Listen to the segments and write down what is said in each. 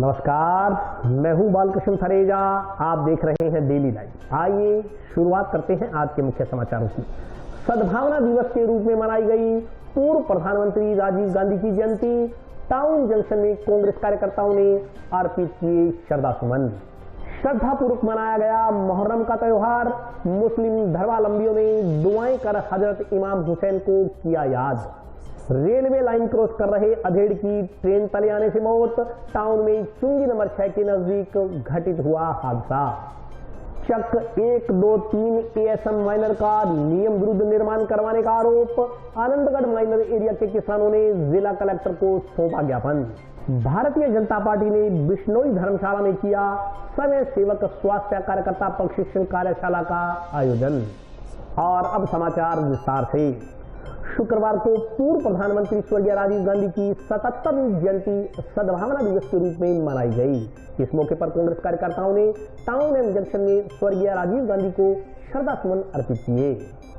नमस्कार, मैं हूं बालकृष्ण थरेजा। आप देख रहे हैं डेली लाइव। आइए शुरुआत करते हैं आज के मुख्य समाचारों की। सद्भावना दिवस के रूप में मनाई गई पूर्व प्रधानमंत्री राजीव गांधी की जयंती। टाउन जंक्शन में कांग्रेस कार्यकर्ताओं ने अर्पित किए श्रद्धासुमन। श्रद्धापूर्वक मनाया गया मुहर्रम का त्योहार। मुस्लिम धर्मावलंबियों ने दुआएं कर हजरत इमाम हुसैन को किया याद। रेलवे लाइन क्रॉस कर रहे अधेड़ की ट्रेन तले आने से मौत। टाउन में चुंगी नंबर 6 के नजदीक घटित हुआ हादसा। चक 1, 2, 3 ASM माइनर का नियम विरुद्ध निर्माण करवाने का आरोप। आनंदगढ़ माइनर एरिया के किसानों ने जिला कलेक्टर को सौंपा ज्ञापन। भारतीय जनता पार्टी ने बिश्नोई धर्मशाला में किया समय सेवक स्वास्थ्य कार्यकर्ता प्रशिक्षण कार्यशाला का आयोजन। और अब समाचार विस्तार से। शुक्रवार को पूर्व प्रधानमंत्री स्वर्गीय राजीव गांधी की 77वीं जयंती सद्भावना दिवस के रूप में मनाई गई। इस मौके पर कांग्रेस कार्यकर्ताओं ने टाउन एंड जंक्शन में स्वर्गीय राजीव गांधी को श्रद्धासुमन अर्पित किए।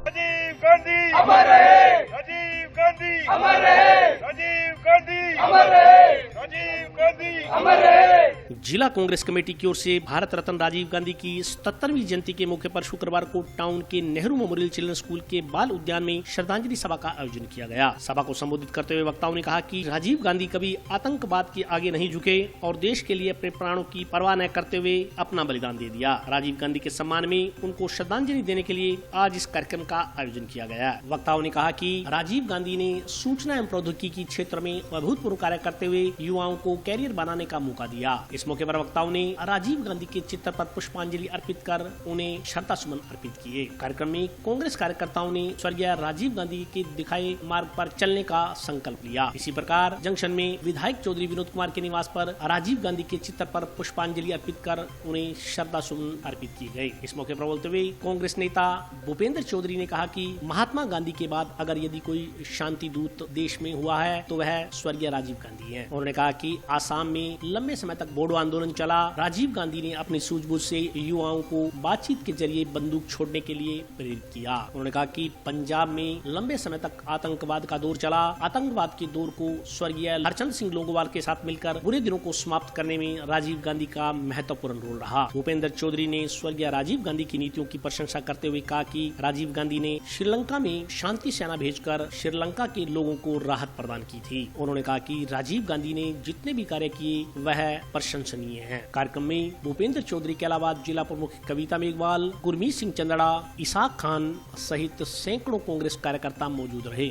राजीव गांधी अमर रहे, राजीव गांधी अमर रहे, राजीव गांधी अमर रहे, राजीव गांधी अमर रहे। जिला कांग्रेस कमेटी की ओर से भारत रत्न राजीव गांधी की 77वीं जयंती के मौके पर शुक्रवार को टाउन के नेहरू मेमोरियल चिल्ड्रन स्कूल के बाल उद्यान में श्रद्धांजलि सभा का आयोजन किया गया। सभा को संबोधित करते हुए वक्ताओं ने कहा कि राजीव गांधी कभी आतंकवाद के आगे नहीं झुके और देश के लिए अपने प्राणों की परवाह न करते हुए अपना बलिदान दे दिया। राजीव गांधी के सम्मान में उनको श्रद्धांजलि देने के लिए आज इस कार्यक्रम का आयोजन किया गया। वक्ताओं ने कहा कि राजीव गांधी ने सूचना एवं प्रौद्योगिकी क्षेत्र में अभूतपूर्व कार्य करते हुए युवाओं को कैरियर बनाने का मौका दिया। इस मौके पर वक्ताओं ने राजीव गांधी के चित्र पर पुष्पांजलि अर्पित कर उन्हें श्रद्धासुमन अर्पित किए। कार्यक्रम में कांग्रेस कार्यकर्ताओं ने स्वर्गीय राजीव गांधी के दिखाए मार्ग पर चलने का संकल्प लिया। इसी प्रकार जंक्शन में विधायक चौधरी विनोद कुमार के निवास पर राजीव गांधी के चित्र पर पुष्पांजलि अर्पित कर उन्हें श्रद्धासुमन अर्पित किए गए। इस मौके पर बोलते हुए कांग्रेस नेता भूपेंद्र चौधरी ने कहा कि महात्मा गांधी के बाद अगर यदि कोई शांति दूत देश में हुआ है तो वह स्वर्गीय राजीव गांधी है। उन्होंने कहा कि आसाम में लंबे समय तक बोडो आंदोलन चला। राजीव गांधी ने अपनी सूझबूझ से युवाओं को बातचीत के जरिए बंदूक छोड़ने के लिए प्रेरित किया। उन्होंने कहा कि पंजाब में लंबे समय तक आतंकवाद का दौर चला। आतंकवाद के दौर को स्वर्गीय हरचंद सिंह लोंगोवाल के साथ मिलकर बुरे दिनों को समाप्त करने में राजीव गांधी का महत्वपूर्ण रोल रहा। भूपेंद्र चौधरी ने स्वर्गीय राजीव गांधी की नीतियों की प्रशंसा करते हुए कहा कि राजीव गांधी ने श्रीलंका में शांति सेना भेजकर श्रीलंका के लोगों को राहत प्रदान की थी। उन्होंने कहा कि राजीव गांधी ने जितने भी कार्य किए वह प्रशंसनीय है। कार्यक्रम में भूपेंद्र चौधरी के अलावा जिला प्रमुख कविता मेघवाल, गुरमीत सिंह चंदड़ा, इसाक खान सहित सैकड़ों कांग्रेस कार्यकर्ता मौजूद रहे।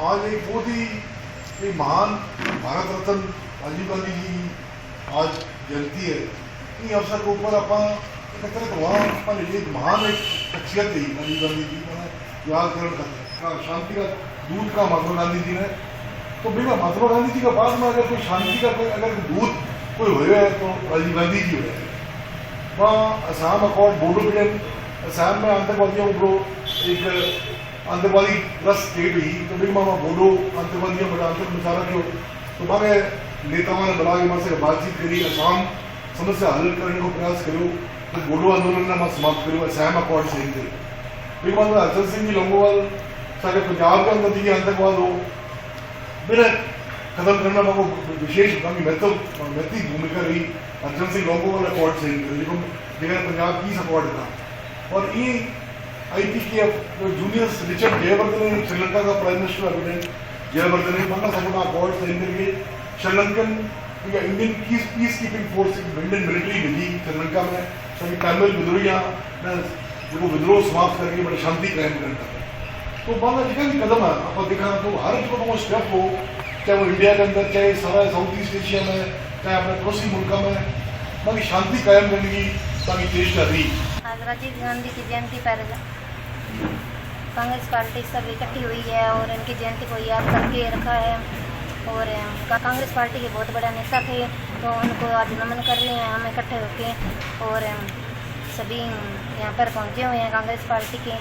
आज एक बहुत ही महान भारत रत्न राजीव गांधी जी की आज जयंती है। इस अवसर के ऊपर एक महान एक शख्सियत थी राजीव गांधी जी, मैंने याद कर शांति का दूत का महात्मा गांधी जी ने। तो बेटा महात्मा गांधी जी के बाद में अगर कोई शांति का अगर दूत कोई हुए है तो राजीव गांधी जी हुए हैं। वहाँ असम अकॉर्ड बोडो पीड़न असम में आतंकवादियों को एक आतंकवादी ग्रस्त स्टेट हुई तो बिग मामा बोडो आतंकवादियों बड़ा आतंक मचा रखे हो तो मारे नेताओं ने बुला के वहाँ से बातचीत करी, असम समस्या हल करने को प्रयास करो तो बोडो आंदोलन ने समाप्त करो। असम अकॉर्ड सही थे बिग मामा हरचंद सिंह जी लोंगोवाल सारे पंजाब के अंदर जी आतंकवाद हो बिना खत्म करना को विशेष महत्वपूर्ण भूमिका रही। हरचंद सिंह लोंगोवाल अकॉर्ड सही थे पंजाब की सपोर्ट था। और ये आई थी कि जूनियर रिचर्ड जयवर्धन श्रीलंका का प्राइम मिनिस्टर अभिनेट जयवर्धन ने बंगा सपोर्ट अकॉर्ड साइन करके Sri Lankan Indian peace keeping force Indian military भेजी श्रीलंका में सभी तमिल विद्रोहियाँ जो विद्रोह समाप्त करके बड़े शांति कायम करता है। तो बांग्ला जी का भी कदम है आप देखा तो हर जो स्टेप हो चाहे वो इंडिया के अंदर चाहे सारा साउथ ईस्ट एशिया में चाहे अपने पड़ोसी मुल्कों में बाकी शांति कायम करने की ताकि चेष्टा रही। आज राजीव गांधी की जयंती पर कांग्रेस पार्टी सब इकट्ठी हुई है और इनकी जयंती को याद करके रखा है। और कांग्रेस पार्टी के बहुत बड़ा नेता थे तो उनको आज नमन कर रहे हैं हम इकट्ठे होके। और सभी यहाँ पर पहुँचे हुए हैं कांग्रेस पार्टी के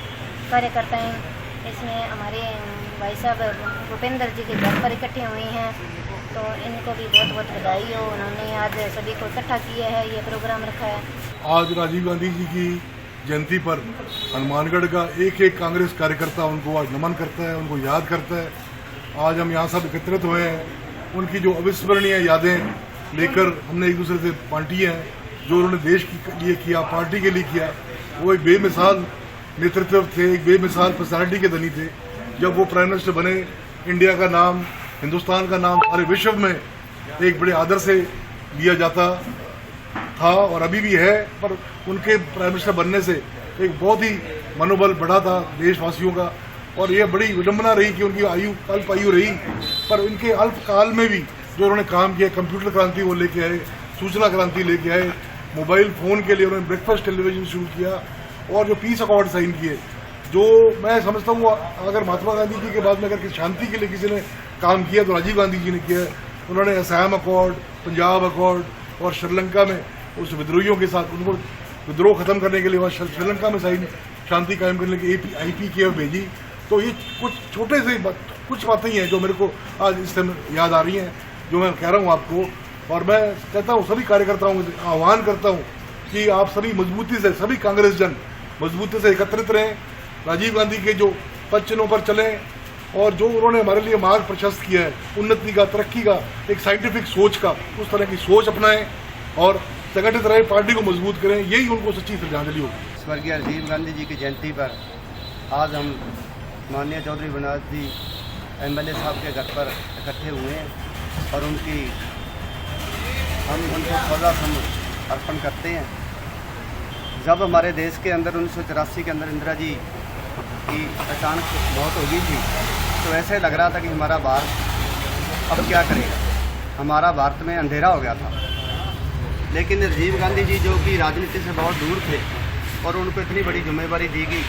कार्यकर्ता हैं। इसमें हमारे भाई साहब भूपेंद्र जी के घर पर इकट्ठे हुए हैं तो इनको भी बहुत बहुत बधाई हो। उन्होंने आज सभी को इकट्ठा किया है, ये प्रोग्राम रखा है। आज राजीव गांधी जी की जयंती पर हनुमानगढ़ का एक एक कांग्रेस कार्यकर्ता उनको आज नमन करता है, उनको याद करता है। आज हम यहाँ सब एकत्रित हुए हैं उनकी जो अविस्मरणीय यादें लेकर हमने एक दूसरे से बांटी हैं। जो उन्होंने देश के लिए किया, पार्टी के लिए किया, वो एक बेमिसाल नेतृत्व थे, एक बेमिसाल पर्सनालिटी के धनी थे। जब वो प्राइम मिनिस्टर बने, इंडिया का नाम, हिंदुस्तान का नाम सारे विश्व में एक बड़े आदर से लिया जाता था और अभी भी है। पर उनके प्राइम मिनिस्टर बनने से एक बहुत ही मनोबल बढ़ा था देशवासियों का। और यह बड़ी विडंबना रही कि उनकी आयु अल्प आयु रही, पर उनके अल्प काल में भी जो उन्होंने काम किया, कंप्यूटर क्रांति वो लेके आए, सूचना क्रांति लेके आए, मोबाइल फ़ोन के लिए उन्होंने ब्रेकफास्ट टेलीविजन शुरू किया और जो पीस अकॉर्ड साइन किए, जो मैं समझता हूँ अगर महात्मा गांधी जी के बाद में अगर शांति के लिए किसी ने काम किया तो राजीव गांधी जी ने किया। उन्होंने असम अकॉर्ड, पंजाब अकॉर्ड और श्रीलंका में उस विद्रोहियों के साथ उनको विद्रोह खत्म करने के लिए वहाँ श्रीलंका में साइन शांति कायम करने के लिए IPKF भेजी। तो ये कुछ छोटे से कुछ बातें ही हैं जो मेरे को आज इस समय याद आ रही हैं, जो मैं कह रहा हूँ आपको। और मैं कहता हूँ सभी कार्यकर्ताओं को आह्वान करता हूँ कि आप सभी मजबूती से, सभी कांग्रेस जन मजबूती से एकत्रित रहें, राजीव गांधी के जो पद चिन्हों पर चलें और जो उन्होंने हमारे लिए मार्ग प्रशस्त किया है उन्नति का, तरक्की का, एक साइंटिफिक सोच का, उस तरह की सोच अपनाएं और संगठित रहे, पार्टी को मजबूत करें। यही उनको सच्ची श्रद्धांजलि होगी। स्वर्गीय राजीव गांधी जी की जयंती पर आज हम माननीय चौधरी बनारस जी MLA साहब के घर पर इकट्ठे हुए हैं और हम उनको श्रद्धासुमन अर्पण करते हैं। जब हमारे देश के अंदर 1984 के अंदर इंदिरा जी की अचानक मौत हो गई थी तो ऐसे लग रहा था कि हमारा भारत अब क्या करेगा, हमारा भारत में अंधेरा हो गया था। लेकिन राजीव गांधी जी जो कि राजनीति से बहुत दूर थे और उनको इतनी बड़ी जिम्मेवारी दी गई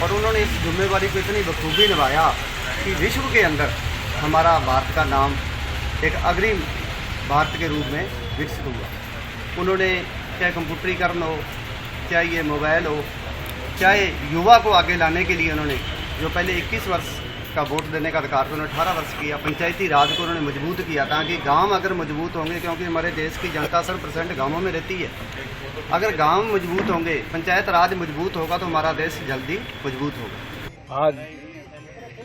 और उन्होंने इस जिम्मेवारी को इतनी बखूबी निभाया कि विश्व के अंदर हमारा भारत का नाम एक अग्रिम भारत के रूप में विकसित हुआ। उन्होंने चाहे कंप्यूटरीकरण हो, चाहे ये मोबाइल हो, चाहे युवा को आगे लाने के लिए उन्होंने जो पहले 21 वर्ष का वोट देने का अधिकार था उन्होंने 18 वर्ष किया। पंचायती राज को उन्होंने मजबूत किया ताकि गांव अगर मजबूत होंगे, क्योंकि हमारे देश की जनता 70% गाँवों में रहती है, अगर गांव मजबूत होंगे, पंचायत राज मजबूत होगा तो हमारा देश जल्दी मजबूत होगा। आज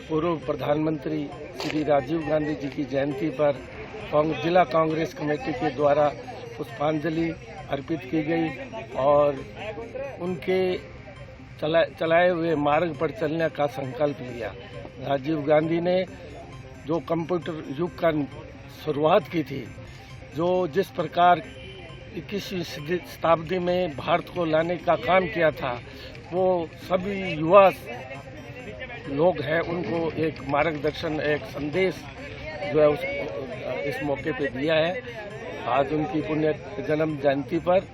पूर्व प्रधानमंत्री श्री राजीव गांधी जी की जयंती पर जिला कांग्रेस कमेटी के द्वारा पुष्पांजलि अर्पित की गई और उनके चलाए हुए मार्ग पर चलने का संकल्प लिया। राजीव गांधी ने जो कंप्यूटर युग का शुरुआत की थी, जो जिस प्रकार 21वीं शताब्दी में भारत को लाने का काम किया था, वो सभी युवा लोग हैं उनको एक मार्गदर्शन, एक संदेश जो है इस मौके पे दिया है। आज उनकी पुण्य जन्म जयंती पर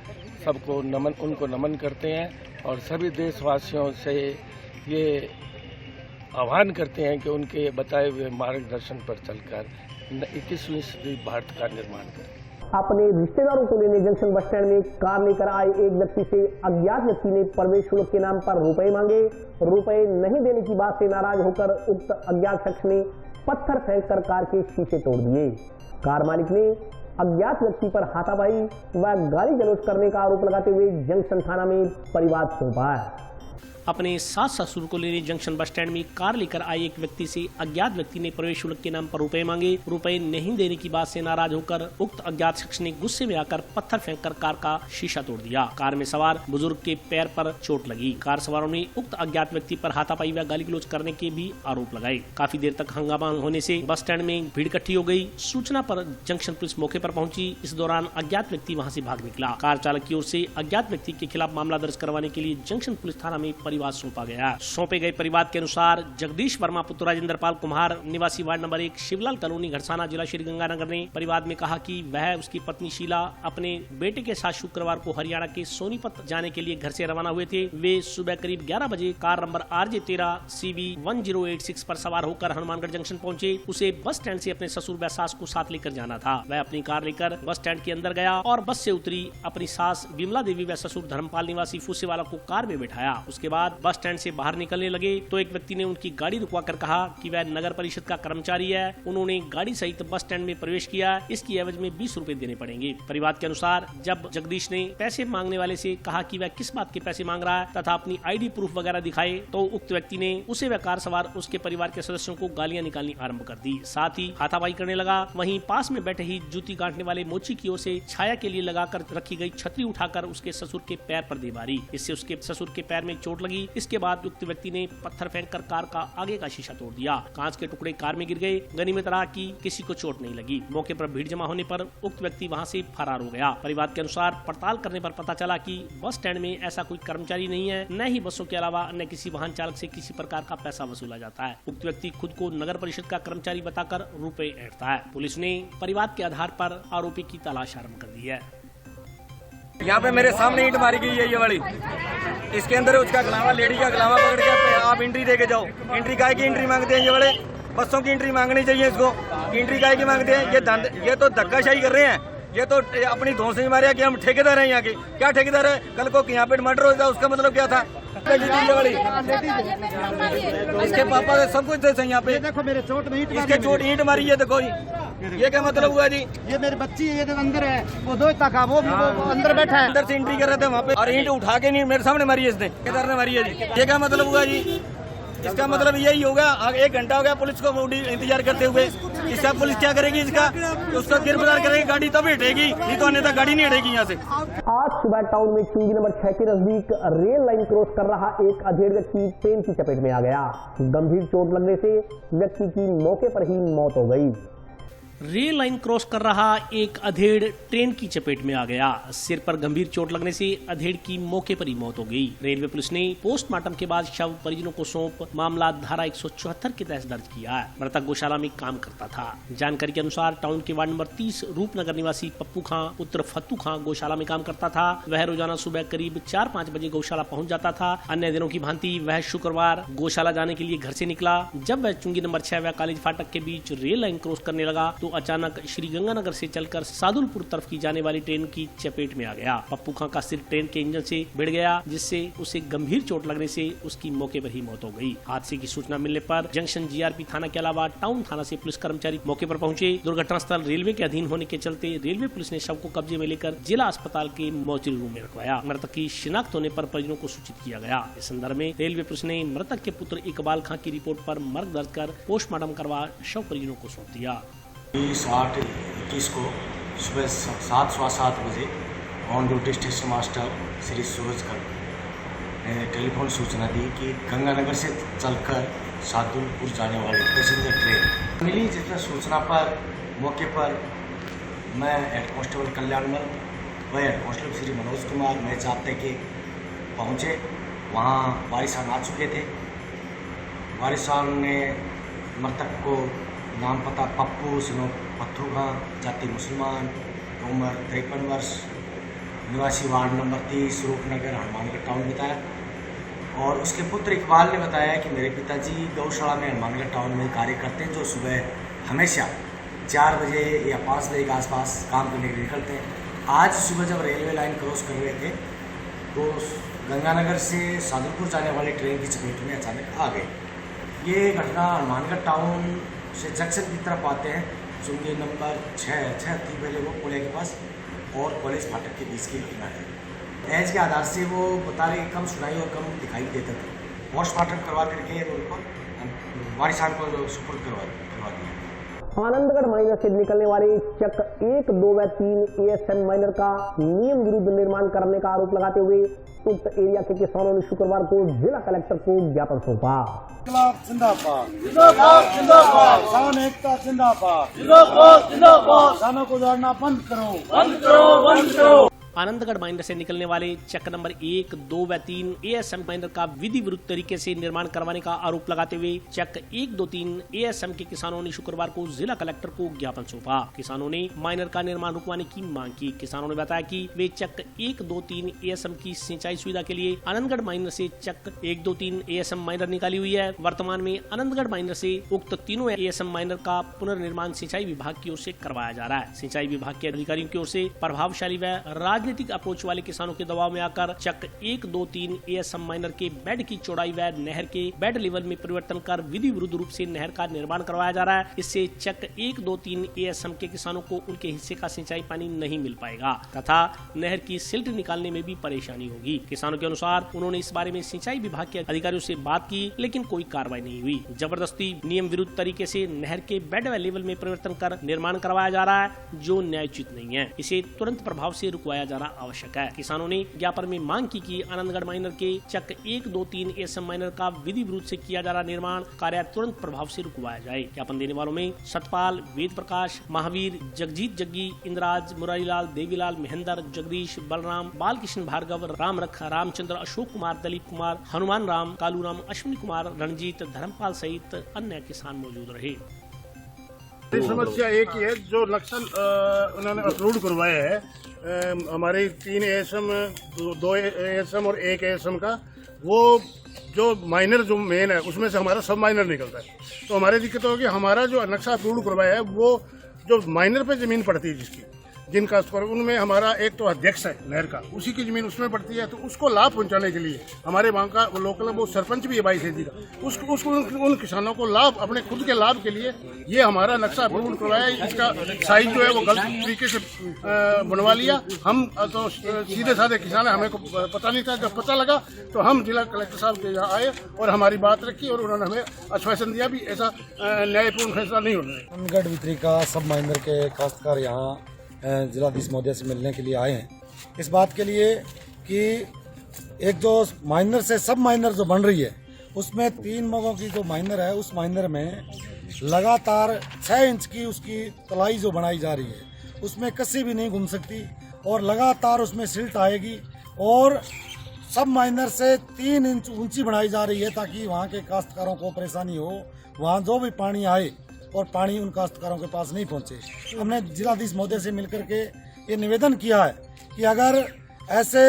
सबको उनको नमन करते हैं और सभी देशवासियों से ये आह्वान करते हैं कि उनके बताए हुए मार्गदर्शन पर चलकर 21वीं सदी भारत का निर्माण करें। अपने रिश्तेदारों को लेने जंक्शन बस स्टैंड में कार लेकर आए एक व्यक्ति से अज्ञात व्यक्ति ने प्रवेश शुल्क के नाम पर रुपए मांगे। रुपए नहीं देने की बात से नाराज होकर उक्त अज्ञात शख्स ने पत्थर फेंककर कार के शीशे तोड़ दिए। कार मालिक ने अज्ञात व्यक्ति पर हाथापाई व गाली गलौज करने का आरोप लगाते हुए जंक्शन थाना में परिवाद सौंपा है। अपने सास ससुर को लेने जंक्शन बस स्टैंड में कार लेकर आए एक व्यक्ति से अज्ञात व्यक्ति ने प्रवेश शुल्क के नाम पर रुपए मांगे। रुपए नहीं देने की बात से नाराज होकर उक्त अज्ञात शख्स ने गुस्से में आकर पत्थर फेंककर कार का शीशा तोड़ दिया। कार में सवार बुजुर्ग के पैर पर चोट लगी। कार सवारों ने उक्त अज्ञात व्यक्ति पर हाथापाई व गाली गलौज करने के भी आरोप लगाए। काफी देर तक हंगामा होने से बस स्टैंड में भीड़ इकट्ठी हो गई। सूचना पर जंक्शन पुलिस मौके पर पहुंची। इस दौरान अज्ञात व्यक्ति वहां से भाग निकला। कार चालक की ओर से अज्ञात व्यक्ति के खिलाफ मामला दर्ज करवाने के लिए जंक्शन पुलिस थाना में परिवाद सौंपा गया। सौंपे गए परिवाद के अनुसार जगदीश वर्मा पुत्र राजेंद्र पाल कुम्हार निवासी वार्ड नंबर 1 शिवलाल कॉलोनी घरसाना जिला श्री गंगानगर ने परिवाद में कहा कि वह उसकी पत्नी शीला अपने बेटे के साथ शुक्रवार को हरियाणा के सोनीपत जाने के लिए घर से रवाना हुए थे। वे सुबह करीब 11 बजे कार नंबर RJ13 CB 1086 पर सवार होकर हनुमानगढ़ जंक्शन पहुंचे। उसे बस स्टैंड से अपने ससुर व सास को साथ लेकर जाना था। वह अपनी कार लेकर बस स्टैंड के अंदर गया और बस से उतरी अपनी सास विमला देवी व ससुर धर्मपाल निवासी फूसेवाला को कार में बैठाया। उसके बाद बाद बस स्टैंड से बाहर निकलने लगे तो एक व्यक्ति ने उनकी गाड़ी रुकवा कर कहा कि वह नगर परिषद का कर्मचारी है। उन्होंने गाड़ी सहित बस स्टैंड में प्रवेश किया, इसकी एवज में 20 रुपए देने पड़ेंगे। परिवार के अनुसार जब जगदीश ने पैसे मांगने वाले से कहा कि वह किस बात के पैसे मांग रहा है तथा अपनी ID प्रूफ वगैरह दिखाए तो उक्त व्यक्ति ने उसे व कार सवार उसके परिवार के सदस्यों को गालियां निकालनी आरंभ कर दी, साथ ही हाथापाई करने लगा। वहीं पास में बैठे ही जूती काटने वाले मोची की ओर से छाया के लिए लगाकर रखी गई छतरी उठाकर उसके ससुर के पैर पर दे मारी। इससे उसके ससुर के पैर में चोट लगी। इसके बाद उक्त व्यक्ति ने पत्थर फेंककर कार का आगे का शीशा तोड़ दिया। कांच के टुकड़े कार में गिर गए। गनीमत रहा कि किसी को चोट नहीं लगी। मौके पर भीड़ जमा होने पर उक्त व्यक्ति वहां से फरार हो गया। परिवार के अनुसार पड़ताल करने पर पता चला कि बस स्टैंड में ऐसा कोई कर्मचारी नहीं है, न ही बसों के अलावा अन्य किसी वाहन चालक से किसी प्रकार का पैसा वसूला जाता है। उक्त व्यक्ति खुद को नगर परिषद का कर्मचारी बताकर रुपए ऐंठता है। पुलिस ने परिवार के आधार पर आरोपी की तलाश आरंभ कर दी है। यहाँ पे मेरे सामने ईंट मारी गई है ये वाली, इसके अंदर उसका गलावा, लेडी का गलावा पकड़ के आप एंट्री दे के जाओ। एंट्री काहे की एंट्री मांगते हैं ये वाले? बसों की एंट्री मांगनी चाहिए इसको। एंट्री काहे की मांगते हैं? ये तो धक्काशाही कर रहे हैं। ये तो अपनी धौंस नहीं मारे कि हम ठेकेदार हैं यहाँ के। क्या ठेकेदार है? कल को यहाँ पे मर्डर होता उसका मतलब क्या था? ये वाली इसके पापा का सब कुछ दे यहाँ पे। देखो मेरे चोट में इसके चोट ईंट मारी है। देखो ये क्या मतलब हुआ जी? ये मेरी बच्ची है, ये तो अंदर है, वो दो तक वो भी वो अंदर बैठा है, अंदर से एंट्री कर रहे थे वहाँ पे और ईंट उठा के नहीं मेरे सामने मारी है इसने। ठेकेदार ने मारी है जी। ये क्या मतलब हुआ जी? इसका मतलब यही होगा। 1 घंटा हो गया पुलिस को इंतजार करते हुए। इसका पुलिस क्या करेगी? इसका उसका गिरफ्तार करेगी, गाड़ी तब हटेगी, नहीं तो अन्यथा गाड़ी नहीं हटेगी यहाँ से। आज सुबह टाउन में चुंगी नंबर 6 के नजदीक रेल लाइन क्रॉस कर रहा एक अधेड़ व्यक्ति ट्रेन की चपेट में आ गया। गंभीर चोट लगने से व्यक्ति की मौके पर ही मौत हो गई। रेल लाइन क्रॉस कर रहा एक अधेड़ ट्रेन की चपेट में आ गया। सिर पर गंभीर चोट लगने से अधेड़ की मौके पर ही मौत हो गई। रेलवे पुलिस ने पोस्टमार्टम के बाद शव परिजनों को सौंप मामला धारा 174 के तहत दर्ज किया है। मृतक गौशाला में काम करता था। जानकारी के अनुसार टाउन के वार्ड नंबर 30 रूपनगर निवासी पप्पू खां पुत्र फत्तू खां गौशाला में काम करता था। वह रोजाना सुबह करीब 4-5 बजे गौशाला पहुँच जाता था। अन्य दिनों की भांति वह शुक्रवार गौशाला जाने के लिए घर से निकला। जब वह चुंगी नंबर 6 व कॉलेज फाटक के बीच रेल लाइन क्रॉस करने लगा तो अचानक श्री गंगानगर से चलकर सादुलपुर तरफ की जाने वाली ट्रेन की चपेट में आ गया। पप्पू खां का सिर ट्रेन के इंजन से भिड़ गया, जिससे उसे गंभीर चोट लगने से उसकी मौके पर ही मौत हो गई। हादसे की सूचना मिलने पर जंक्शन GRP थाना के अलावा टाउन थाना से पुलिस कर्मचारी मौके पर पहुंचे। दुर्घटना स्थल रेलवे के अधीन होने के चलते रेलवे पुलिस ने शव को कब्जे में लेकर जिला अस्पताल के मोर्चरी रूम में रखवाया। मृतक की शिनाख्त होने पर परिजनों को सूचित किया गया। इस संदर्भ में रेलवे पुलिस ने मृतक के पुत्र इकबाल खां की रिपोर्ट पर मर्ग दर्ज कर पोस्टमार्टम करवा शव परिजनों को सौंप दिया। 8:21 को सुबह 7:15 बजे on duty station master Shri Suraj Kar ने टेलीफोन सूचना दी कि गंगानगर से चलकर सादुलपुर जाने वाली पैसेंजर ट्रेन मिली। जिस सूचना पर मौके पर मैं हेड कांस्टेबल कल्याणमल व हेड कांस्टेबल श्री मनोज कुमार मैं चाहते कि पहुँचे। वहाँ वारिसान आ चुके थे। वारिसान ने मृतक को नाम पता पप्पू सिनो पत्थू खां, जाति मुसलमान, उम्र 53 वर्ष, निवासी ward number 30 Rupnagar Hanumangarh town बताया। और उसके पुत्र इकबाल ने बताया कि मेरे पिताजी गौशाला में हनुमानगढ़ टाउन में कार्य करते हैं, जो सुबह हमेशा 4 बजे या 5 बजे के आसपास काम करने के लिए निकलते हैं। आज सुबह जब रेलवे लाइन क्रॉस कर रहे थे तो गंगानगर से सादुलपुर जाने वाली ट्रेन की चपेट में अचानक आ गए। ये घटना हनुमानगढ़ टाउन से जंक्शन की तरफ आते हैं। चुंगी नंबर 6 थी पहले वो पुलिया के पास और कॉलेज फाटक के बीच की घटना है। एज के आधार से वो बता रहे कम सुनाई और कम दिखाई देता था। पोस्टमार्टम करवा करके उनको वारिसान को सुपुर्द करवा दिया। आनंदगढ़ माइनर से निकलने वाले चक 1, 2 व 3 ASM माइनर का नियम विरुद्ध निर्माण करने का आरोप लगाते हुए उक्त एरिया के किसानों ने शुक्रवार को जिला कलेक्टर को ज्ञापन सौंपा। जिंदाबाद जिंदाबाद जिंदाबाद, किसान एकता जिंदाबाद जिंदाबाद जिंदाबाद, किसानों को उजाड़ना बंद करो बंद करो बंद करो। आनंदगढ़ माइनर से निकलने वाले चक नंबर 1, 2 व 3 ASM माइनर का विधि विरुद्ध तरीके से निर्माण करवाने का आरोप लगाते हुए चक 1, 2, 3 ASM के किसानों ने शुक्रवार को जिला कलेक्टर को ज्ञापन सौंपा। किसानों ने माइनर का निर्माण रुकवाने की मांग की। किसानों ने बताया कि वे चक 1, 2, 3 ASM की सिंचाई सुविधा के लिए आनंदगढ़ माइनर से चक 1, 2, 3 ASM माइनर निकाली हुई है। वर्तमान में आनंदगढ़ माइनर से उक्त तीनों ASM माइनर का पुनर्निर्माण सिंचाई विभाग की ओर से करवाया जा रहा है। सिंचाई विभाग के अधिकारियों की ओर से प्रभावशाली व राजनीतिक अप्रोच वाले किसानों के दबाव में आकर चक 1, 2, 3 ASM माइनर के बेड की चौड़ाई व नहर के बेड लेवल में परिवर्तन कर विधि विरुद्ध रूप से नहर का निर्माण करवाया जा रहा है। इससे चक 1, 2, 3 ASM के किसानों को उनके हिस्से का सिंचाई पानी नहीं मिल पाएगा तथा नहर की सिल्ट निकालने में भी परेशानी होगी। किसानों के अनुसार उन्होंने इस बारे में सिंचाई विभाग के अधिकारियों से बात की, लेकिन कोई कार्रवाई नहीं हुई। जबरदस्ती नियम विरुद्ध तरीके से नहर के बेड व लेवल में परिवर्तन कर निर्माण करवाया जा रहा है, जो न्यायोचित नहीं है। इसे तुरंत प्रभाव से रुकवाया जाना आवश्यक है। किसानों ने ज्ञापन में मांग की कि आनंदगढ़ माइनर के चक 1, 2, 3 ASM माइनर का विधि विरुद्ध से किया जा रहा निर्माण कार्य तुरंत प्रभाव से रुकवाया जाए। ज्ञापन देने वालों में सतपाल, वेद प्रकाश, महावीर, जगजीत जग्गी, इंद्राज, मुरारीलाल, देवीलाल, महेंद्र, जगदीश, बलराम, बालकृष्ण भार्गव, राम रखा, रामचंद्र, अशोक कुमार, दलीप कुमार, हनुमान राम, कालूराम, अश्विनी कुमार, रणजीत, धर्मपाल सहित अन्य किसान मौजूद रहे। समस्या एक ही है, जो नक्शा उन्होंने अप्रूव करवाया है हमारे 3 ASM, 2 ASM और 1 ASM का, वो जो माइनर जो मेन है उसमें से हमारा सब माइनर निकलता है। तो हमारी दिक्कत होगी, हमारा जो नक्शा अप्रूव करवाया है वो जो माइनर पे जमीन पड़ती है जिसकी जिन काश्तकार, उनमें हमारा एक तो अध्यक्ष है नहर का, उसी की जमीन उसमें पड़ती है। तो उसको लाभ पहुंचाने के लिए हमारे वहाँ का लोकल वो सरपंच भी है 22 का, उसको उन किसानों को लाभ, अपने खुद के लाभ के लिए ये हमारा नक्शा अप्रूव करवाया है। इसका साइज जो है वो गलत तरीके से बनवा लिया। हम तो सीधे साधे किसान है, हमें को पता नहीं था। जब पता लगा तो हम जिला कलेक्टर साहब के यहाँ आए और हमारी बात रखी और उन्होंने हमें आश्वासन दिया भी ऐसा न्यायपूर्ण फैसला नहीं होना है। आनंदगढ़ वितरी का सब माइनर के काश्तकार यहाँ जिलाधीश महोदय से मिलने के लिए आए हैं, इस बात के लिए कि एक जो माइनर से सब माइनर जो बन रही है उसमें 3 मगों की जो माइनर है, उस माइनर में लगातार 6 इंच की उसकी तलाई जो बनाई जा रही है उसमें कसी भी नहीं घूम सकती और लगातार उसमें सिल्ट आएगी और सब माइनर से 3 इंच ऊंची बनाई जा रही है ताकि वहाँ के काश्तकारों को परेशानी हो, वहाँ जो भी पानी आए और पानी उन काश्तकारों के पास नहीं पहुंचे। हमने जिलाधीश महोदय से मिलकर के ये निवेदन किया है कि अगर ऐसे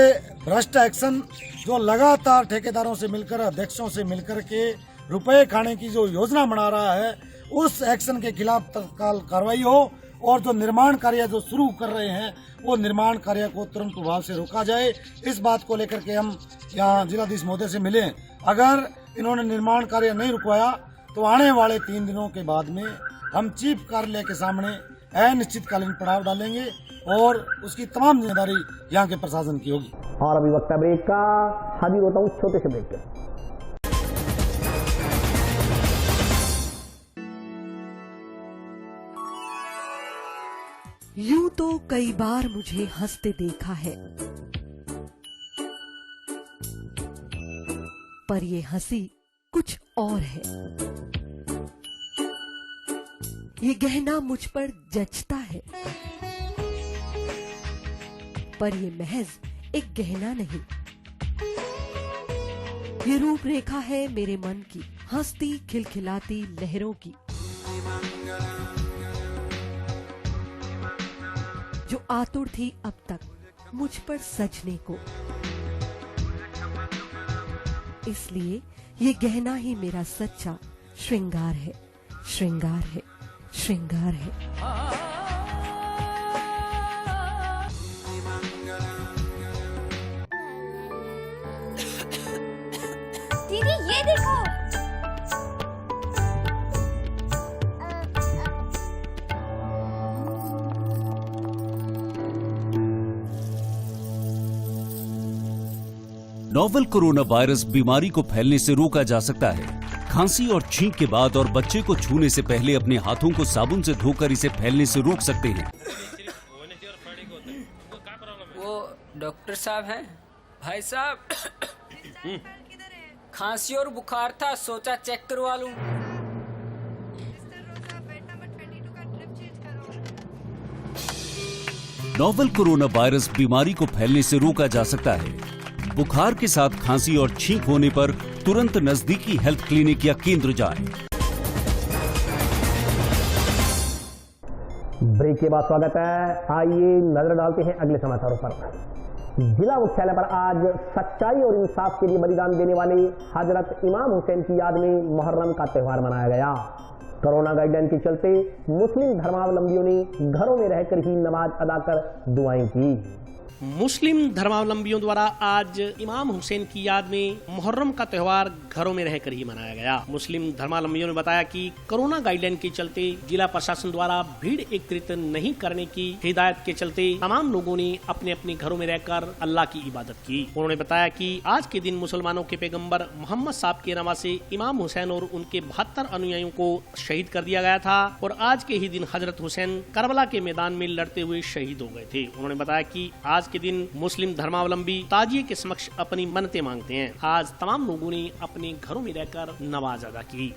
भ्रष्ट एक्शन जो लगातार ठेकेदारों से मिलकर, अध्यक्षों से मिलकर के रुपए खाने की जो योजना बना रहा है, उस एक्शन के खिलाफ तत्काल कार्रवाई हो और जो निर्माण कार्य जो शुरू कर रहे हैं वो निर्माण कार्य को तुरंत प्रभाव से रोका जाए। इस बात को लेकर के हम यहाँ जिलाधीश महोदय से मिले। अगर इन्होंने निर्माण कार्य नहीं रुकवाया तो आने वाले 3 दिनों के बाद में हम चीफ कार्यालय के सामने अनिश्चितकालीन पड़ाव डालेंगे और उसकी तमाम जिम्मेदारी यहाँ के प्रशासन की होगी। और अभी वक्त ब्रेक का, हाजिर होता हूँ छोटे से ब्रेक के। यूं तो कई बार मुझे हंसते देखा है, पर ये हंसी कुछ और है। ये गहना मुझ पर जचता है, पर ये महज एक गहना नहीं, ये रूपरेखा है मेरे मन की, हंसती खिलखिलाती लहरों की, जो आतुर थी अब तक मुझ पर सजने को। इसलिए ये गहना ही मेरा सच्चा श्रृंगार है, श्रृंगार है, श्रृंगार है। दीदी ये देखो, नोवेल कोरोना वायरस बीमारी को फैलने से रोका जा सकता है। खांसी और छींक के बाद और बच्चे को छूने से पहले अपने हाथों को साबुन से धोकर इसे फैलने से रोक सकते हैं। वो डॉक्टर साहब हैं? भाई साहब खांसी और बुखार था, सोचा चेक करवा लूं। नोवेल कोरोना वायरस बीमारी को फैलने से रोका जा सकता है। बुखार के साथ खांसी और छींक होने पर तुरंत नजदीकी हेल्थ क्लिनिक या केंद्र जाएं। ब्रेक के बाद स्वागत है। आइए नजर डालते हैं अगले समाचारों पर। जिला मुख्यालय पर आज सच्चाई और इंसाफ के लिए बलिदान देने वाले हजरत इमाम हुसैन की याद में मुहर्रम का त्यौहार मनाया गया। कोरोना गाइडलाइन के चलते मुस्लिम धर्मावलंबियों ने घरों में रहकर ही नमाज अदा कर दुआएं की। मुस्लिम धर्मावलंबियों द्वारा आज इमाम हुसैन की याद में मुहर्रम का त्योहार घरों में रहकर ही मनाया गया। मुस्लिम धर्मावलंबियों ने बताया कि कोरोना गाइडलाइन के चलते जिला प्रशासन द्वारा भीड़ एकत्रित नहीं करने की हिदायत के चलते तमाम लोगों ने अपने अपने घरों में रहकर अल्लाह की इबादत की। उन्होंने बताया कि आज के दिन मुसलमानों के पैगम्बर मोहम्मद साहब के नवासे इमाम हुसैन और उनके 72 अनुयायियों को शहीद कर दिया गया था और आज के ही दिन हजरत हुसैन करबला के मैदान में लड़ते हुए शहीद हो गए थे। उन्होंने बताया कि आज के दिन मुस्लिम धर्मावलंबी ताजिए के समक्ष अपनी मन्नतें मांगते हैं। आज तमाम लोगों ने अपने घरों में रहकर नमाज अदा की।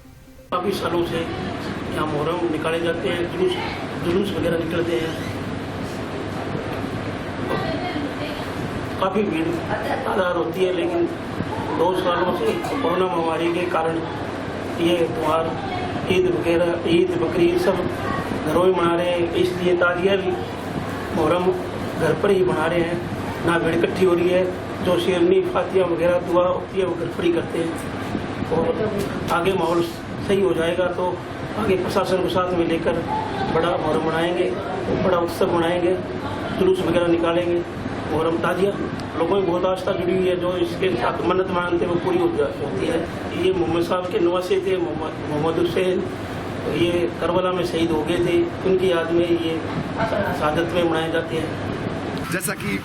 काफी सालों से यहाँ मुहर्रम निकाले जाते हैं, जुलूस वगैरह निकलते हैं, काफी भीड़ तादाद होती है, लेकिन 2 सालों से कोरोना महामारी के कारण ये त्योहार ईद वगैरह, ईद बकरीद सब घरों में मना रहे हैं। इसलिए ताजिया भी मुहर्रम घर पर ही बना रहे हैं, ना भीड़ इकट्ठी हो रही है। जो शेरनी फातिया वगैरह दुआ होती है वो घर पर ही करते हैं और आगे माहौल सही हो जाएगा तो आगे प्रशासन को साथ में लेकर बड़ा मुहर्रम मनाएंगे, बड़ा उत्सव मनाएंगे, जुलूस वगैरह निकालेंगे। मुहर्रम ताजिया लोगों की बहुत आस्था जुड़ी हुई है, जो इसके साथ मन्नत मांगते हैं वो पूरी होती है। ये मोहम्मद साहब के नवासे थे, मोहम्मद हुसैन, ये करबला में शहीद हो गए थे, उनकी याद में ये शहादत में मनाए जाते हैं। जैसा कि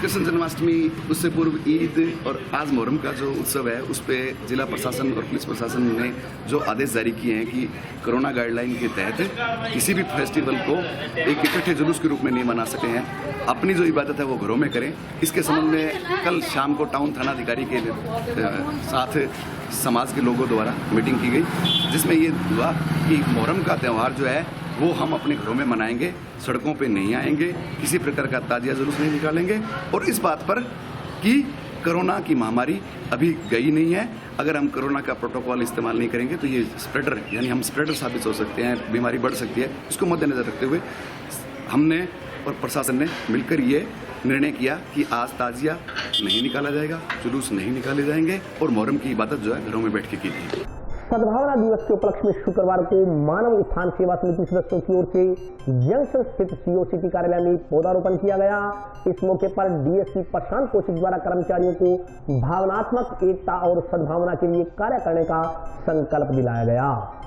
कृष्ण जन्माष्टमी, उससे पूर्व ईद और आज मुहर्रम का जो उत्सव है उस पर जिला प्रशासन और पुलिस प्रशासन ने जो आदेश जारी किए हैं कि कोरोना गाइडलाइन के तहत किसी भी फेस्टिवल को एक इकट्ठे जुलूस के रूप में नहीं मना सके हैं, अपनी जो इबादत है वो घरों में करें। इसके संबंध में कल शाम को टाउन थानाधिकारी के साथ समाज के लोगों द्वारा मीटिंग की गई, जिसमें ये हुआ कि मुहर्रम का त्यौहार जो है वो हम अपने घरों में मनाएंगे, सड़कों पे नहीं आएंगे, किसी प्रकार का ताजिया जुलूस नहीं निकालेंगे और इस बात पर कि कोरोना की महामारी अभी गई नहीं है। अगर हम कोरोना का प्रोटोकॉल इस्तेमाल नहीं करेंगे तो ये स्प्रेडर यानी हम स्प्रेडर साबित हो सकते हैं, बीमारी बढ़ सकती है। इसको मद्देनजर रखते हुए हमने और प्रशासन ने मिलकर ये निर्णय किया कि आज ताजिया नहीं निकाला जाएगा, जुलूस नहीं निकाले जाएंगे और मुहर्रम की इबादत जो है घरों में बैठ के की जाएगी। सद्भावना दिवस के उपलक्ष्य में शुक्रवार को मानव उत्थान सेवा समिति सदस्यों की ओर से जंक्शन स्थित सीओ सिटी कार्यालय में पौधारोपण किया गया। इस मौके पर डीएसपी प्रशांत कौशिक द्वारा कर्मचारियों को भावनात्मक एकता और सद्भावना के लिए कार्य करने का संकल्प दिलाया गया।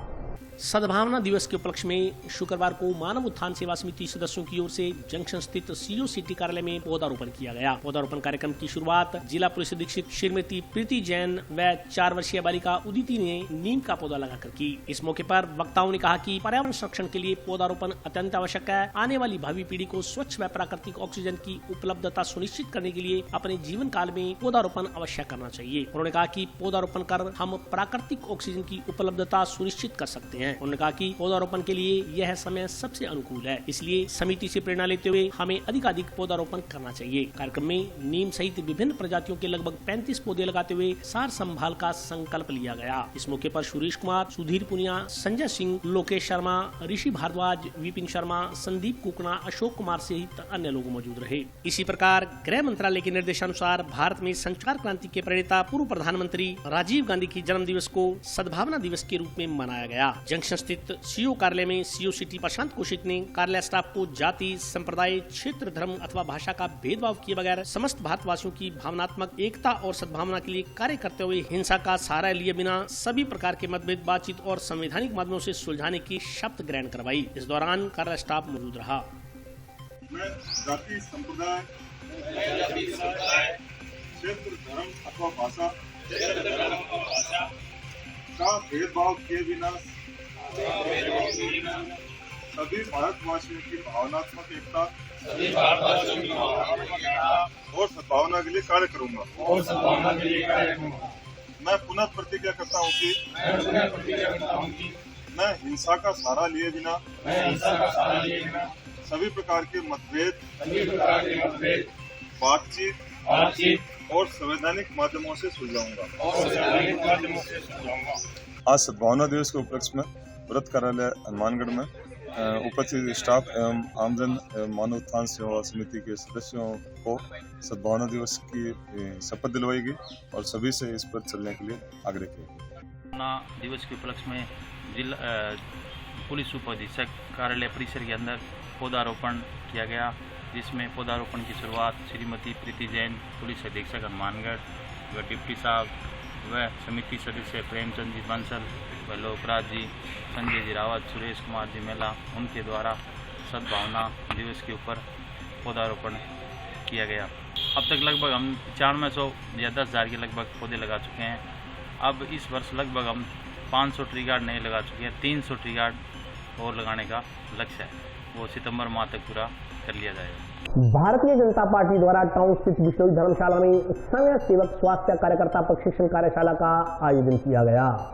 सद्भावना दिवस के उपलक्ष्य में शुक्रवार को मानव उत्थान सेवा समिति सदस्यों की ओर से जंक्शन स्थित सीओ सिटी कार्यालय में पौधारोपण किया गया। पौधारोपण कार्यक्रम की शुरुआत जिला पुलिस अधीक्षक श्रीमती प्रीति जैन व 4 वर्षीय बालिका उदिति ने नीम का पौधा लगाकर की। इस मौके पर वक्ताओं ने कहा कि पर्यावरण संरक्षण के लिए पौधारोपण अत्यंत आवश्यक है। आने वाली भावी पीढ़ी को स्वच्छ व प्राकृतिक ऑक्सीजन की उपलब्धता सुनिश्चित करने के लिए अपने जीवन काल में पौधारोपण अवश्य करना चाहिए। उन्होंने कहा कि पौधारोपण कर हम प्राकृतिक ऑक्सीजन की उपलब्धता सुनिश्चित कर सकते हैं। उन्होंने कहा कि पौधारोपण के लिए यह समय सबसे अनुकूल है, इसलिए समिति से प्रेरणा लेते हुए हमें अधिकाधिक पौधारोपण करना चाहिए। कार्यक्रम में नीम सहित विभिन्न प्रजातियों के लगभग 35 पौधे लगाते हुए सार संभाल का संकल्प लिया गया। इस मौके पर सुरेश कुमार, सुधीर पुनिया, संजय सिंह, लोकेश शर्मा, ऋषि भारद्वाज, विपिन शर्मा, संदीप कुकना, अशोक कुमार सहित अन्य लोग मौजूद रहे। इसी प्रकार गृह मंत्रालय के निर्देशानुसार भारत में संचार क्रांति के प्रणेता पूर्व प्रधानमंत्री राजीव गांधी की जन्म दिवस को सद्भावना दिवस के रूप में मनाया गया। जंक्शन स्थित सीओ कार्यालय में सीओ सिटी प्रशांत कौशिक ने कार्यालय स्टाफ को जाति, संप्रदाय, क्षेत्र, धर्म अथवा भाषा का भेदभाव किए बगैर समस्त भारतवासियों की भावनात्मक एकता और सद्भावना के लिए कार्य करते हुए हिंसा का सहारा लिए बिना सभी प्रकार के मतभेद बातचीत और संवैधानिक माध्यमों से सुलझाने की शपथ ग्रहण करवाई। इस दौरान कार्यालय स्टाफ मौजूद रहा। मैं जाति, संप्रदाय, क्षेत्र, धर्म अथवा भाषा का भेदभाव किए बिना सभी भारतवासियों की भावनात्मक एकता और सद्भावना के लिए कार्य करूंगा। मैं पुनः प्रतिज्ञा करता हूँ कि मैं हिंसा का सहारा लिए बिना सभी प्रकार के मतभेद बातचीत और संवैधानिक माध्यमों से सुलझाऊंगा। आज सद्भावना दिवस के उपलक्ष्य में व्रत कार्यालय हनुमानगढ़ में उपस्थित स्टाफ एवं आमजन मानव उत्थान सेवा समिति के सदस्यों को सद्भावना दिवस की शपथ दिलवाई गई और सभी से इस पर चलने के लिए आग्रह किया गया। सद्भावना दिवस के उपलक्ष्य में जिला पुलिस उप अधीक्षक कार्यालय परिसर के अंदर पौधारोपण किया गया जिसमें पौधारोपण की शुरुआत श्रीमती प्रीति जैन, पुलिस अधीक्षक हनुमानगढ़ व डिप्टी साहब व समिति सदस्य प्रेमचंद जी बंसल व लोकराज जी, संजय जी रावत, सुरेश कुमार जी मेला, उनके द्वारा सद्भावना दिवस के ऊपर पौधारोपण किया गया। अब तक लगभग हम 9400 या 10,000 के लगभग पौधे लगा चुके हैं। अब इस वर्ष लगभग हम 500 ट्री गार्ड नए लगा चुके हैं। 300 ट्री गार्ड और लगाने का लक्ष्य है, वो सितंबर माह तक पूरा कर लिया जाएगा। भारतीय जनता पार्टी द्वारा टाउन स्थित बिश्नोई धर्मशाला में समय सेवक स्वास्थ्य कार्यकर्ता प्रशिक्षण कार्यशाला का आयोजन किया गया।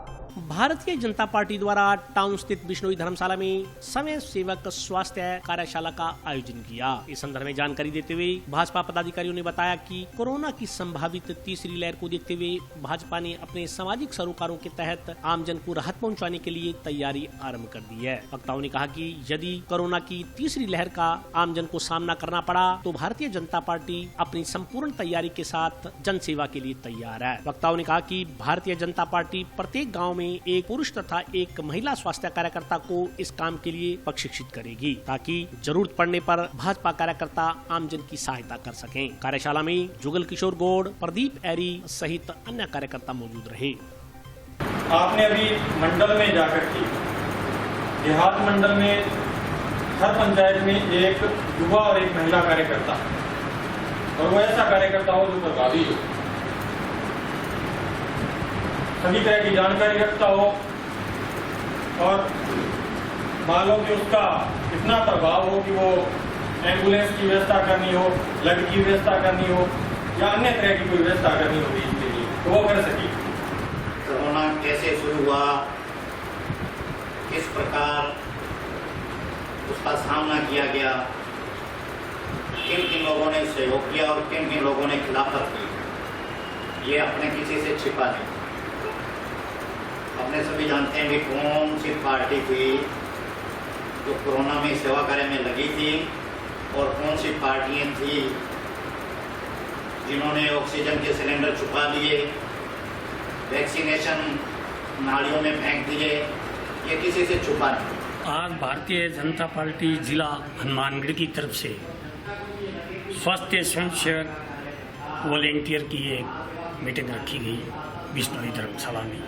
भारतीय जनता पार्टी द्वारा टाउन स्थित बिश्नोई धर्मशाला में समय सेवक स्वास्थ्य कार्यशाला का आयोजन किया। इस संदर्भ में जानकारी देते हुए भाजपा पदाधिकारियों ने बताया कि कोरोना की संभावित तीसरी लहर को देखते हुए भाजपा ने अपने सामाजिक सरोकारों के तहत आमजन को राहत पहुंचाने के लिए तैयारी आरंभ कर दी है। वक्ताओं ने कहा कि यदि कोरोना की तीसरी लहर का आमजन को सामना करना पड़ा तो भारतीय जनता पार्टी अपनी संपूर्ण तैयारी के साथ जन सेवा के लिए तैयार है। वक्ताओं ने कहा कि भारतीय जनता पार्टी प्रत्येक गाँव में एक पुरुष तथा एक महिला स्वास्थ्य कार्यकर्ता को इस काम के लिए प्रशिक्षित करेगी ताकि जरूरत पड़ने पर भाजपा कार्यकर्ता आमजन की सहायता कर सकें। कार्यशाला में जुगल किशोर गौड़, प्रदीप एरी सहित अन्य कार्यकर्ता मौजूद रहे। आपने अभी मंडल में जाकर के देहात मंडल में हर पंचायत में एक युवा और एक महिला कार्यकर्ता और वो ऐसा कार्यकर्ता हो जो प्रभावी हो, सभी तरह की जानकारी रखता हो और मान लो कि उसका इतना प्रभाव हो कि वो एम्बुलेंस की व्यवस्था करनी हो, ब्लड की व्यवस्था करनी हो या अन्य तरह की कोई व्यवस्था करनी होगी इसके लिए तो वो कर सके। कोरोना कैसे शुरू हुआ, किस प्रकार उसका सामना किया गया, किन किन लोगों ने सहयोग किया और किन किन लोगों ने खिलाफत की, ये अपने किसी से छिपा नहीं। अपने सभी जानते हैं कि कौन सी पार्टी थी जो कोरोना में सेवा कार्य में लगी थी और कौन सी पार्टियां थी जिन्होंने ऑक्सीजन के सिलेंडर छुपा दिए, वैक्सीनेशन नालियों में फेंक दिए, ये किसी से छुपा नहीं। आज भारतीय जनता पार्टी जिला हनुमानगढ़ की तरफ से स्वास्थ्य स्वयंसेवक वॉलेंटियर की एक मीटिंग रखी गई बिश्नोई धर्मशाला में।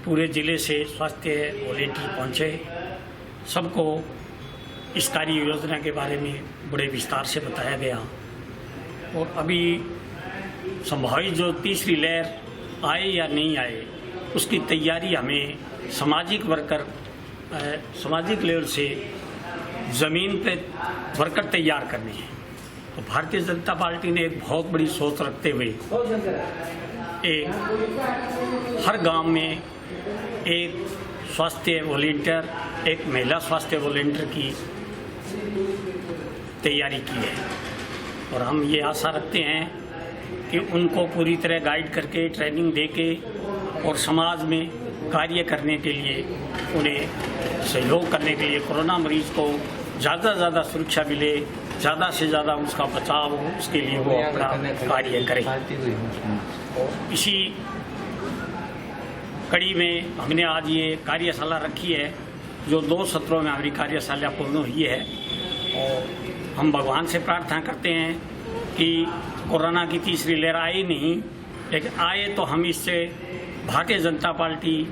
पूरे जिले से स्वास्थ्य वॉलेंटियर पहुंचे, सबको इस कार्य योजना के बारे में बड़े विस्तार से बताया गया और अभी संभावित जो तीसरी लहर आए या नहीं आए उसकी तैयारी हमें सामाजिक लेवल से ज़मीन पे वर्कर तैयार करने हैं। तो भारतीय जनता पार्टी ने एक बहुत बड़ी सोच रखते हुए हर गांव में एक स्वास्थ्य वॉलेंटियर, एक महिला स्वास्थ्य वॉलेंटियर की तैयारी की है और हम ये आशा रखते हैं कि उनको पूरी तरह गाइड करके ट्रेनिंग देके और समाज में कार्य करने के लिए उन्हें सहयोग करने के लिए कोरोना मरीज को ज़्यादा से ज़्यादा सुरक्षा मिले, ज़्यादा से ज़्यादा उसका बचाव हो, उसके लिए वो अपना कार्य करें। इसी कड़ी में हमने आज ये कार्यशाला रखी है जो 2 सत्रों में हमारी कार्यशाला पूर्ण हुई है और हम भगवान से प्रार्थना करते हैं कि कोरोना की तीसरी लहर आए नहीं, लेकिन आए तो हम इससे भारतीय जनता पार्टी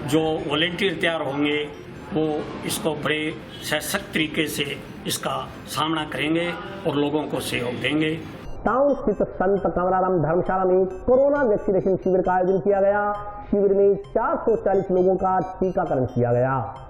जो वॉलेंटियर तैयार होंगे वो इसको बड़े सशक्त तरीके से इसका सामना करेंगे और लोगों को सहयोग देंगे। टाउन स्थित संत कमराराम धर्मशाला में कोरोना वैक्सीनेशन शिविर का आयोजन किया गया। शिविर में 440 लोगों का टीकाकरण किया गया।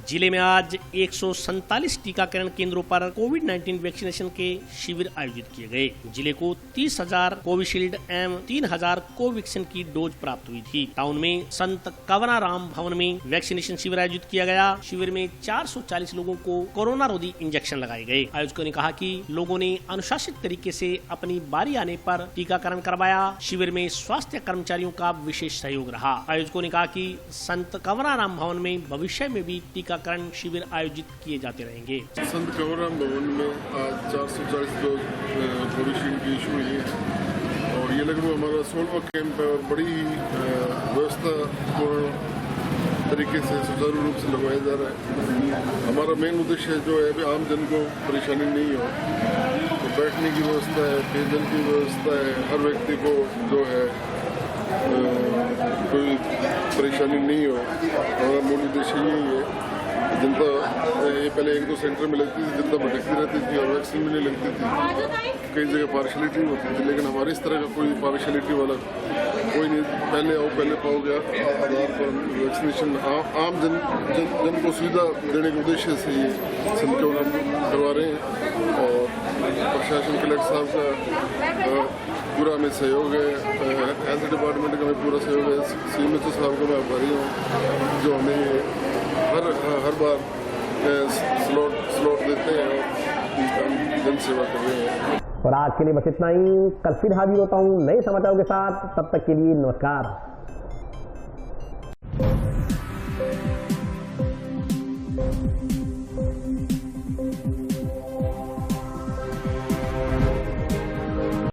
जिले में आज 147 टीकाकरण केंद्रों पर कोविड-19 वैक्सीनेशन के शिविर आयोजित किए गए। जिले को 30,000 कोविशील्ड एवं 3,000 कोवैक्सीन की डोज प्राप्त हुई थी। टाउन में संत कंवराराम भवन में वैक्सीनेशन शिविर आयोजित किया गया। शिविर में 440 लोगों को कोरोना रोधी इंजेक्शन लगाए गए। आयोजकों ने कहा कि लोगों ने अनुशासित तरीके से अपनी बारी आने पर टीकाकरण करवाया। शिविर में स्वास्थ्य कर्मचारियों का विशेष सहयोग रहा। आयोजकों ने कहा कि संत कंवराराम भवन में भविष्य में भी टीकाकरण शिविर आयोजित किए जाते रहेंगे। संत कंवराराम भवन में आज 440 डोज कोविशील्ड की इशू हुई है और ये लगभग हमारा 16वां कैंप है और बड़ी व्यवस्थापूर्ण तरीके से सुचारू रूप से लगवाया जा रहा है। हमारा मेन उद्देश्य जो है अभी आम जन को परेशानी नहीं हो, तो बैठने की व्यवस्था है, पेयजल की व्यवस्था है, हर व्यक्ति को जो है कोई परेशानी नहीं हो। हमारा मूल उद्देश्य यही है। जनता ये पहले 1-2 सेंटर में लगती थी, जनता भटकती रहती थी और वैक्सीन भी नहीं लगती थी, कई जगह पार्शलिटी होती थी, लेकिन हमारे इस तरह का कोई पार्शलिटी वाला कोई नहीं। पहले आओ पहले पाओगे आधार पर वैक्सीनेशन आम जन को सुविधा देने के उद्देश्य से ये संकल्प करवा रहे हैं। और प्रशासन कलेक्टर साहब का पूरा हमें सहयोग है, हेल्थ डिपार्टमेंट का हमें पूरा सहयोग है, CMHO साहब का मैं आभारी हूँ जो हमें हर बार स्लॉट देते हैं और जन सेवा कर रहे हैं। और आज के लिए बस इतना ही। कल फिर हाजिर होता हूँ नए समाचारों के साथ, तब तक के लिए नमस्कार।